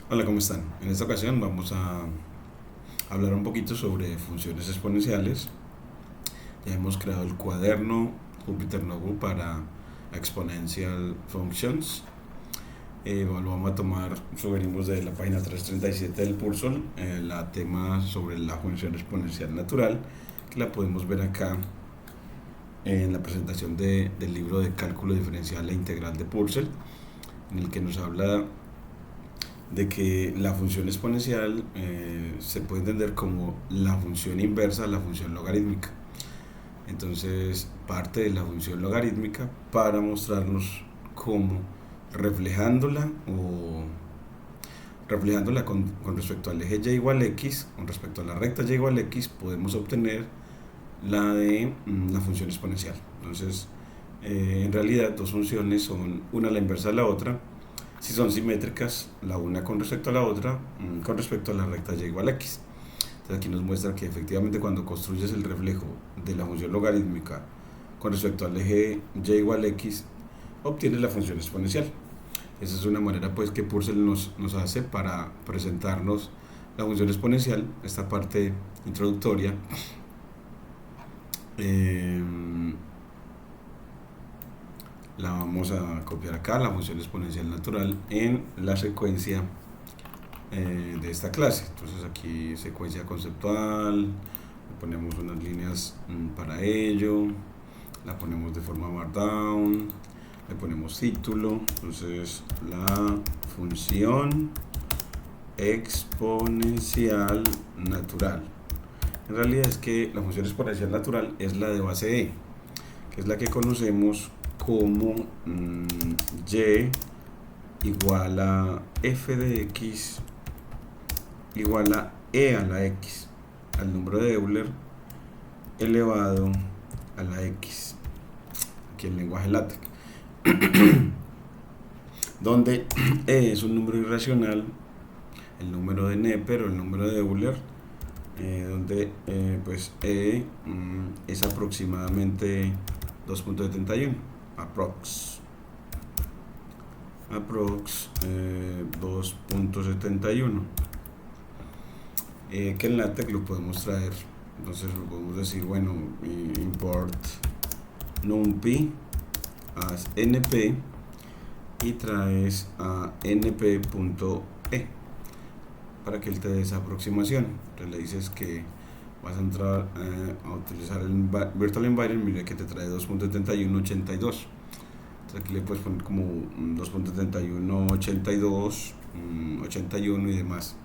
Hola, ¿cómo están? En esta ocasión vamos a hablar un poquito sobre funciones exponenciales. Ya hemos creado el cuaderno Jupyter Notebook para Exponential Functions. Lo vamos a tomar, venimos de la página 337 del Pursol, la tema sobre la función exponencial natural, que la podemos ver acá en la presentación del libro de cálculo diferencial e integral de Pursol, en el que nos habla de que la función exponencial se puede entender como la función inversa a la función logarítmica. Entonces parte de la función logarítmica para mostrarnos cómo reflejándola o reflejándola con respecto al eje y igual x, con respecto a la recta y igual x, podemos obtener la de la función exponencial. Entonces, en realidad dos funciones son una a la inversa de la otra, si son simétricas, la una con respecto a la otra, con respecto a la recta y igual a x. Entonces aquí nos muestra que efectivamente cuando construyes el reflejo de la función logarítmica con respecto al eje y igual a x, obtienes la función exponencial. Esa es una manera pues que Pursel nos hace para presentarnos la función exponencial, esta parte introductoria. Eh, la vamos a copiar acá, la función exponencial natural, en la secuencia de esta clase. Entonces aquí secuencia conceptual, ponemos unas líneas para ello, la ponemos de forma markdown, le ponemos título. Entonces la función exponencial natural, en realidad es que la función exponencial natural es la de base e, que es la que conocemos como y igual a f de x igual a e a la x, al número de Euler elevado a la x, aquí el lenguaje LaTeX, donde e es un número irracional, el número de Neper o el número de Euler, donde pues e es aproximadamente 2.71, aprox 2.71, que en LaTeX lo podemos traer. Entonces lo podemos decir, bueno, import numpy as np y traes a np.e para que él te dé esa aproximación. Entonces le dices que vas a entrar a utilizar el virtual environment, mira que te trae 2.7182. Entonces aquí le puedes poner como 2.7182, 81 y demás.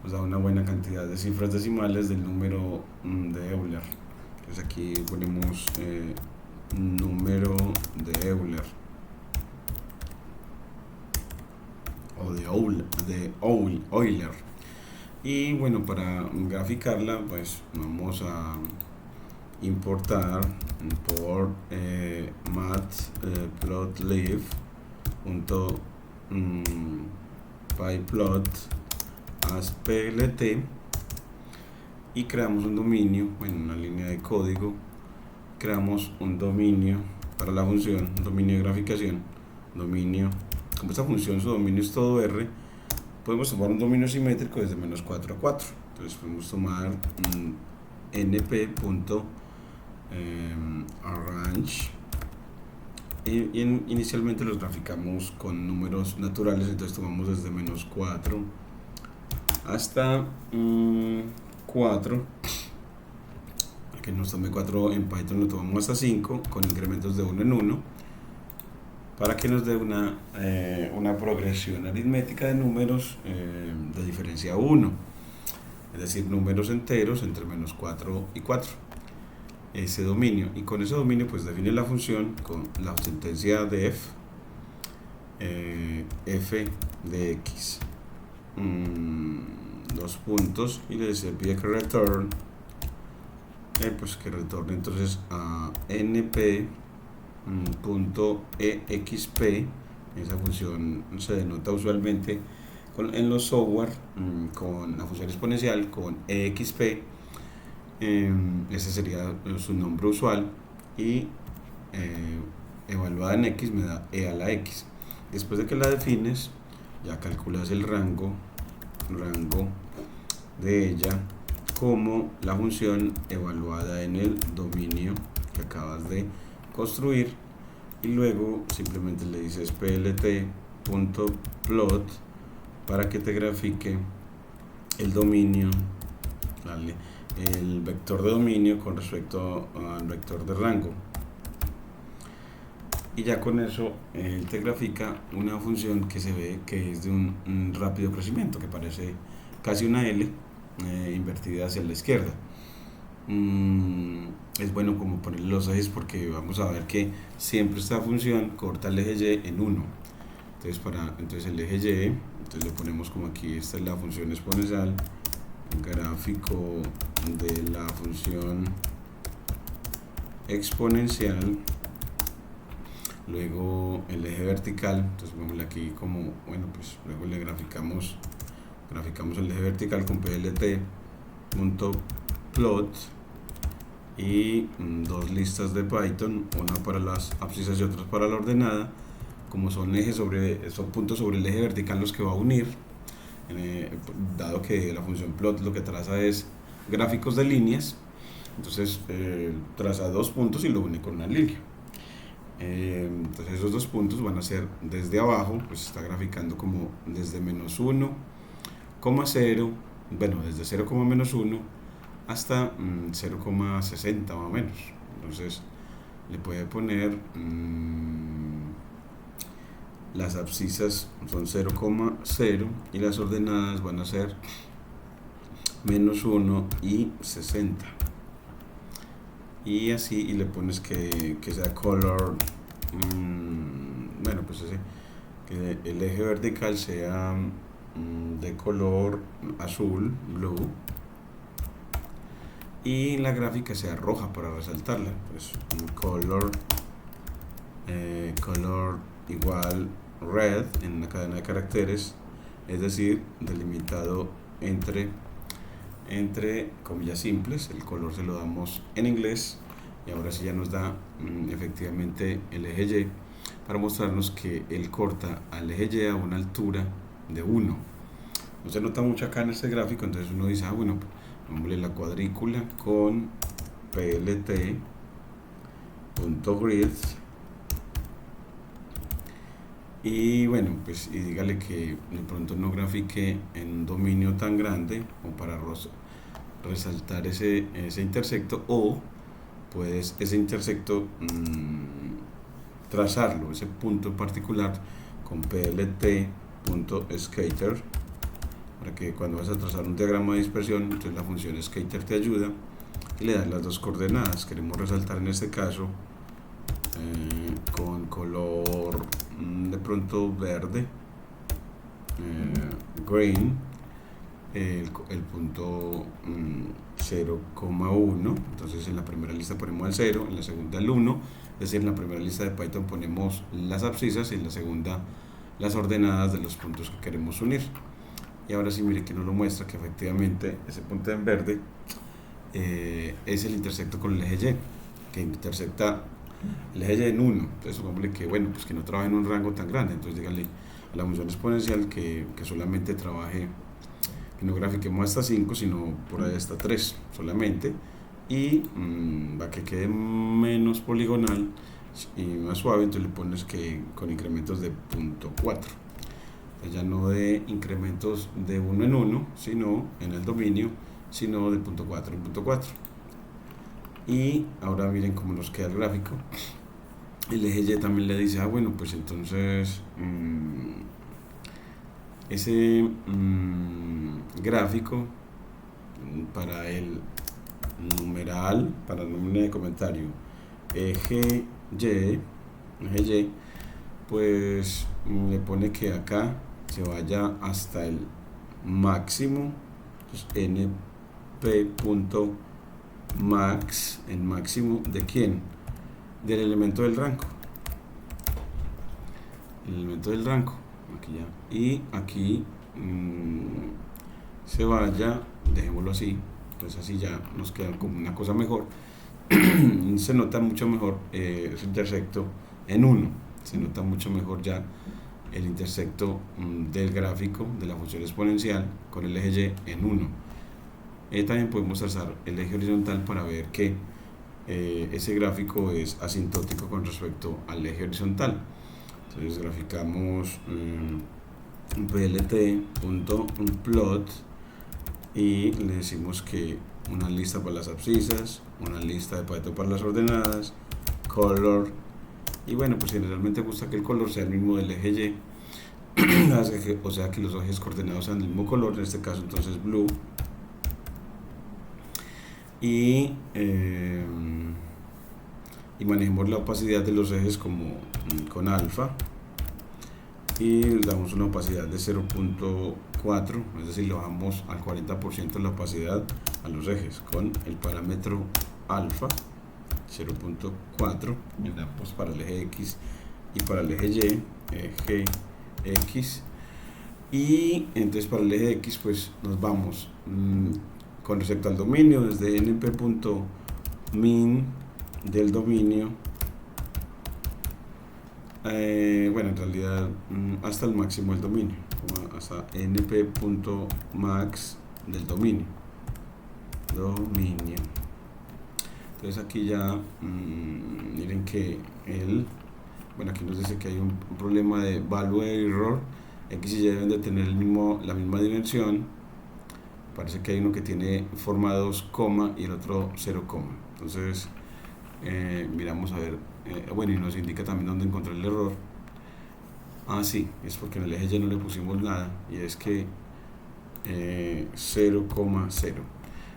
Nos da una buena cantidad de cifras decimales del número de Euler. Entonces aquí ponemos número de Euler o de Euler. Y bueno, para graficarla pues vamos a importar por matplotlib.pyplot as plt y creamos un dominio, bueno, una línea de código, creamos un dominio para la función, un dominio de graficación, dominio, como esta función su dominio es todo R, podemos tomar un dominio simétrico desde menos 4 a 4. Entonces podemos tomar np.arrange y inicialmente los graficamos con números naturales, entonces tomamos desde menos 4 hasta 4, que nos tome 4 en Python lo tomamos hasta 5 con incrementos de 1 en 1 para que nos dé una progresión aritmética de números de diferencia 1, es decir, números enteros entre menos 4 y 4, ese dominio. Y con ese dominio pues define la función con la sentencia de f de x, dos puntos, y le pide que return, pues que retorne entonces a np.exp. Esa función se denota usualmente en los software con la función exponencial con exp. Ese sería su nombre usual, y evaluada en x me da e a la x. Después de que la defines, ya calculas el rango rango de ella como la función evaluada en el dominio que acabas de construir, y luego simplemente le dices plt.plot para que te grafique el dominio, ¿vale?, el vector de dominio con respecto al vector de rango, y ya con eso te grafica una función que se ve que es de un rápido crecimiento, que parece casi una L invertida hacia la izquierda. Es bueno como poner los ejes, porque vamos a ver que siempre esta función corta el eje Y en 1. Entonces el eje Y, entonces le ponemos como aquí, esta es la función exponencial, gráfico de la función exponencial, luego el eje vertical, entonces pongámosle aquí como, bueno, pues luego le graficamos el eje vertical con plt.plot y dos listas de Python, una para las abscisas y otras para la ordenada. Como son puntos sobre el eje vertical los que va a unir, dado que la función plot lo que traza es gráficos de líneas, entonces traza dos puntos y lo une con una línea. Entonces esos dos puntos van a ser desde abajo, pues está graficando como desde -1,0, bueno, desde 0,-1 hasta 0,60 más o menos. Entonces le puede poner las abscisas son 0,0 y las ordenadas van a ser -1 y 60, y así, y le pones que sea color, bueno, pues que el eje vertical sea de color azul, blue, y la gráfica sea roja para resaltarla, pues color igual red en una cadena de caracteres, es decir, delimitado entre comillas simples. El color se lo damos en inglés, y ahora sí ya nos da efectivamente el eje Y, para mostrarnos que él corta al eje Y a una altura de 1. No se nota mucho acá en este gráfico, entonces uno dice, bueno, pongámosle la cuadrícula con plt.grid, y bueno, pues y dígale que de pronto no grafique en un dominio tan grande como para resaltar ese intersecto, o puedes ese intersecto trazarlo, ese punto en particular, con plt.scatter, para que cuando vas a trazar un diagrama de dispersión, entonces la función scatter te ayuda y le das las dos coordenadas. Queremos resaltar en este caso con color de pronto verde, green, el punto 0,1. Entonces en la primera lista ponemos el 0, en la segunda el 1, es decir, en la primera lista de Python ponemos las abscisas y en la segunda las ordenadas de los puntos que queremos unir. Y ahora sí, mire que nos lo muestra que efectivamente ese punto en verde es el intersecto con el eje Y, que intersecta el eje Y en 1. Entonces supongámosle que, bueno, pues que no trabaje en un rango tan grande, entonces dígale a la función exponencial que solamente trabaje, que no grafiquemos hasta 5, sino por ahí hasta 3 solamente, y va que quede menos poligonal y más suave. Entonces le pones que con incrementos de 0,4, ya no de incrementos de 1 en 1, sino en el dominio, sino de 0,4 en 0,4. Y ahora miren cómo nos queda el gráfico. El eje Y también le dice, bueno, pues entonces ese gráfico para el numeral, para el número de comentario eje Y, pues le pone que acá se vaya hasta el máximo, entonces np.max, el máximo de quién, del elemento del rango, aquí ya, y aquí se vaya, dejémoslo así, pues así ya nos queda como una cosa mejor. Se nota mucho mejor ese intersecto en 1, se nota mucho mejor ya el intersecto del gráfico de la función exponencial con el eje Y en 1. También podemos trazar el eje horizontal para ver que ese gráfico es asintótico con respecto al eje horizontal. Entonces graficamos un plt.plot y le decimos que una lista para las abscisas, una lista de Pareto para las ordenadas, color, y bueno, pues generalmente gusta que el color sea el mismo del eje Y, o sea que los ejes coordenados sean del mismo color, en este caso entonces blue, y manejemos la opacidad de los ejes como con alfa, y damos una opacidad de 0.4, es decir, le bajamos al 40% la opacidad a los ejes con el parámetro alfa 0.4 pues para el eje X y para el eje Y, eje X, y entonces para el eje X pues nos vamos con respecto al dominio desde np.min del dominio, bueno, en realidad hasta el máximo del dominio, hasta np.max del dominio. Entonces aquí ya miren que bueno, aquí nos dice que hay un problema de value error, X y Y deben de tener la misma dimensión. Parece que hay uno que tiene forma 2, y el otro 0, entonces miramos a ver, bueno, y nos indica también dónde encontrar el error. Sí, es porque en el eje Y no le pusimos nada, y es que 0,0.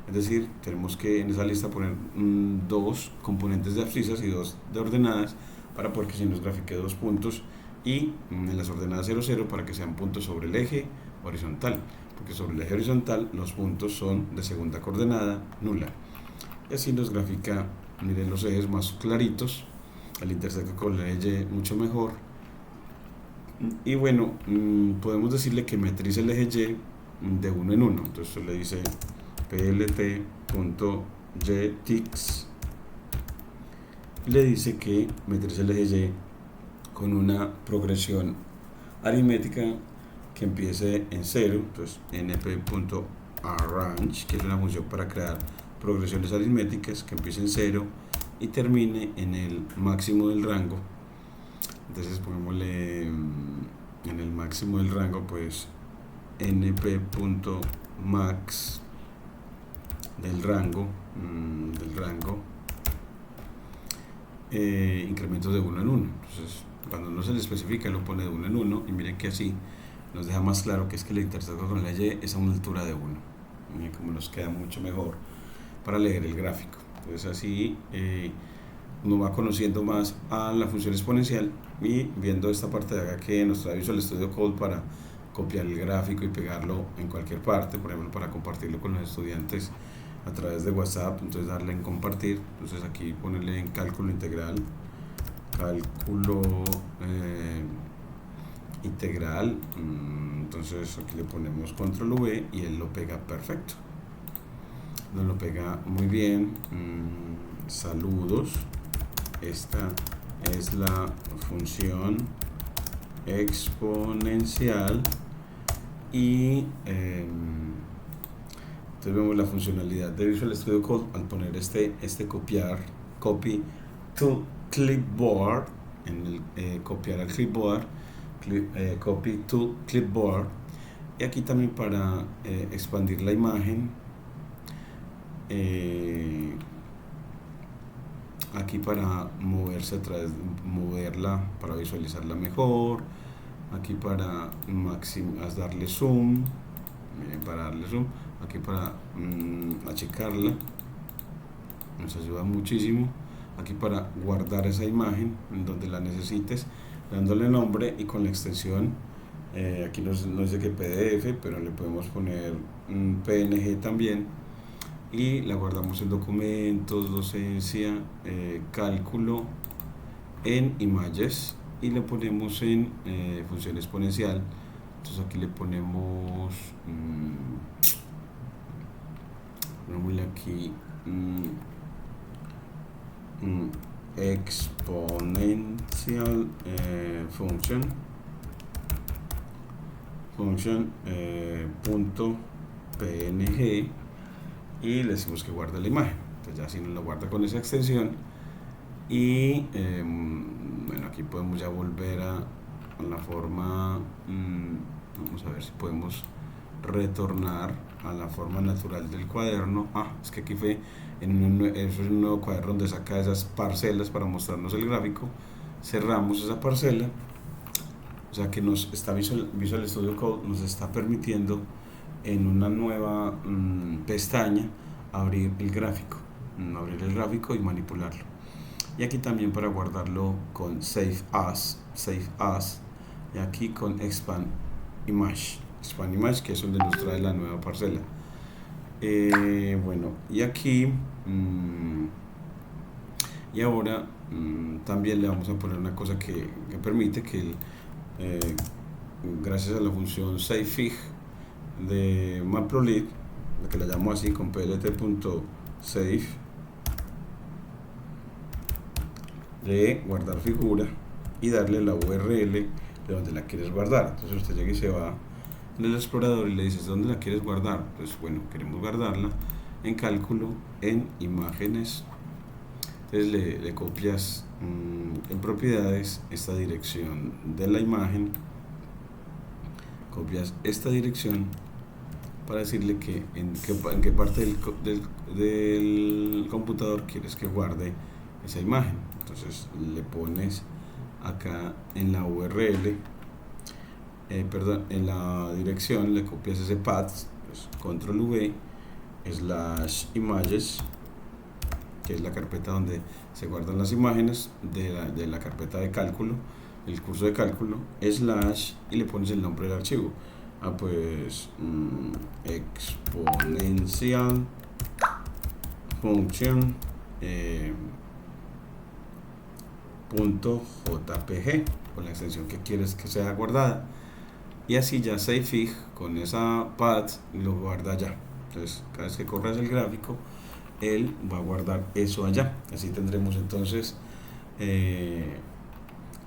Es decir, tenemos que en esa lista poner 2 componentes de abscisas y 2 de ordenadas para poder que se nos grafique 2 puntos, y en las ordenadas 0, 0 para que sean puntos sobre el eje horizontal, porque sobre el eje horizontal los puntos son de segunda coordenada nula. Y así nos grafica, miren, los ejes más claritos, el intersecto con el eje Y mucho mejor. Y bueno, podemos decirle que metrice el eje Y de 1 en 1. Entonces le dice plt.getix, le dice que metrice el eje Y con una progresión aritmética que empiece en 0. Entonces np.arrange, que es una función para crear progresiones aritméticas, que empiece en 0 y termine en el máximo del rango. Entonces pongámosle en el máximo del rango pues np.max del rango incrementos de 1 en 1. Entonces cuando no se le especifica lo pone de 1 en 1, y miren que así nos deja más claro que es que el intersecto con la Y es a una altura de 1. Miren cómo nos queda mucho mejor para leer el gráfico. Entonces así uno va conociendo más a la función exponencial y viendo esta parte de acá que nos trae Visual Studio Code para copiar el gráfico y pegarlo en cualquier parte, por ejemplo para compartirlo con los estudiantes a través de WhatsApp. Entonces darle en compartir, entonces aquí ponerle en cálculo integral, entonces aquí le ponemos control V y él lo pega perfecto, nos lo pega muy bien. Saludos, esta es la función exponencial, y entonces vemos la funcionalidad de Visual Studio Code al poner este copiar, copy to clipboard, en el copiar al clipboard, copy to clipboard, y aquí también para expandir la imagen, aquí para moverse a través, moverla para visualizarla mejor, aquí para darle zoom, aquí para achicarla, nos ayuda muchísimo, aquí para guardar esa imagen en donde la necesites, dándole nombre y con la extensión, aquí no dice que PDF, pero le podemos poner un PNG también, y la guardamos en documentos, docencia, cálculo, en images, y le ponemos en función exponencial. Entonces aquí le ponemos aquí exponential function, function punto png y le decimos que guarde la imagen. Entonces ya así nos lo guarda con esa extensión y bueno, aquí podemos ya volver a la forma, vamos a ver si podemos retornar a la forma natural del cuaderno. Es que aquí fue eso es un nuevo cuaderno donde saca esas parcelas para mostrarnos el gráfico. Cerramos esa parcela, o sea que nos está Visual Studio Code nos está permitiendo en una nueva pestaña abrir el gráfico y manipularlo. Y aquí también para guardarlo con Save As, y aquí con Expand Image, que es donde nos trae la nueva parcela. Bueno, y aquí y ahora también le vamos a poner una cosa que permite que gracias a la función SaveFig de Matplotlib, que la llamo así con plt.save, de guardar figura y darle la URL de donde la quieres guardar. Entonces usted llega y se va en el explorador y le dices ¿dónde la quieres guardar? Pues bueno, queremos guardarla en cálculo, en imágenes. Entonces le copias en propiedades esta dirección de la imagen, copias esta dirección para decirle que en qué parte del computador quieres que guarde esa imagen. Entonces le pones acá en la URL, en la dirección le copias ese path, pues, control V /images, que es la carpeta donde se guardan las imágenes de la carpeta de cálculo, el curso de cálculo, / y le pones el nombre del archivo. Pues exponencial function .jpg con la extensión que quieres que sea guardada, y así ya SaveFig con esa path lo guarda allá. Entonces cada vez que corras el gráfico él va a guardar eso allá. Así tendremos entonces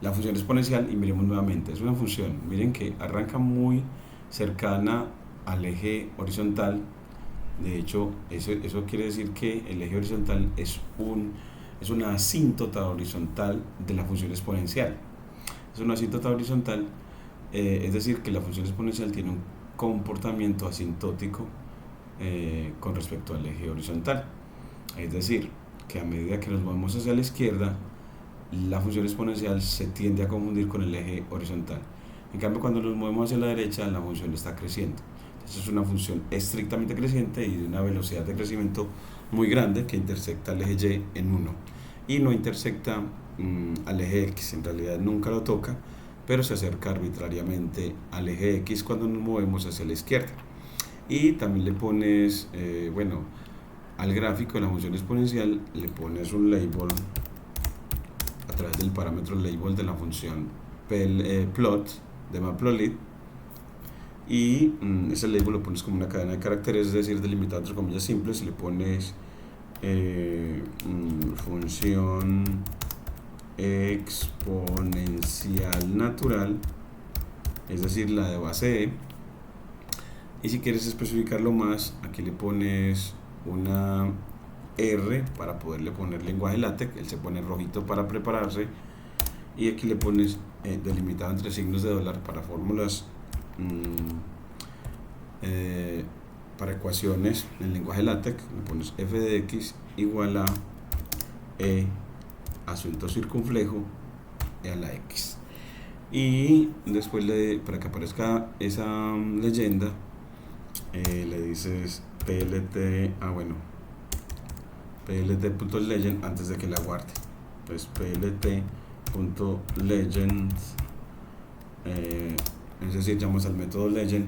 la función exponencial. Y miremos nuevamente, es una función, miren que arranca muy cercana al eje horizontal. De hecho eso quiere decir que el eje horizontal es una asíntota horizontal de la función exponencial. Es una asíntota horizontal, es decir que la función exponencial tiene un comportamiento asintótico con respecto al eje horizontal. Es decir, que a medida que nos movemos hacia la izquierda, la función exponencial se tiende a confundir con el eje horizontal. En cambio, cuando nos movemos hacia la derecha, la función está creciendo. Entonces es una función estrictamente creciente y de una velocidad de crecimiento muy grande que intersecta al eje Y en 1 y no intersecta al eje X. En realidad nunca lo toca, pero se acerca arbitrariamente al eje X cuando nos movemos hacia la izquierda. Y también le pones, bueno, al gráfico de la función exponencial le pones un label a través del parámetro label de la función plot de Matplotlib, y ese label lo pones como una cadena de caracteres, es decir, delimitado entre comillas simples, y le pones función exponencial natural, es decir, la de base E. Y si quieres especificarlo más, aquí le pones una R para poderle poner lenguaje LaTeX, él se pone rojito para prepararse, y aquí le pones delimitado entre signos de dólar para fórmulas, para ecuaciones en lenguaje LaTeX, le pones f de x igual a e asunto circunflejo a la x, y después para que aparezca esa leyenda le dices plt.legend antes de que la guarde. Pues plt.legend, es decir, llamas al método legend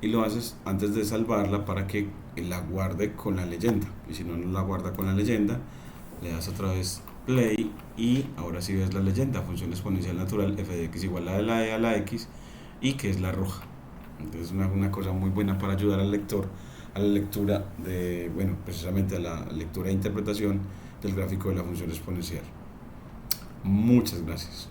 y lo haces antes de salvarla para que la guarde con la leyenda. Y si no la guarda con la leyenda, le das otra vez play y ahora sí ves la leyenda, función exponencial natural f de x igual a la e a la x, y que es la roja. Entonces una cosa muy buena para ayudar al lector a la lectura de, bueno, precisamente a la lectura e interpretación del gráfico de la función exponencial. Muchas gracias.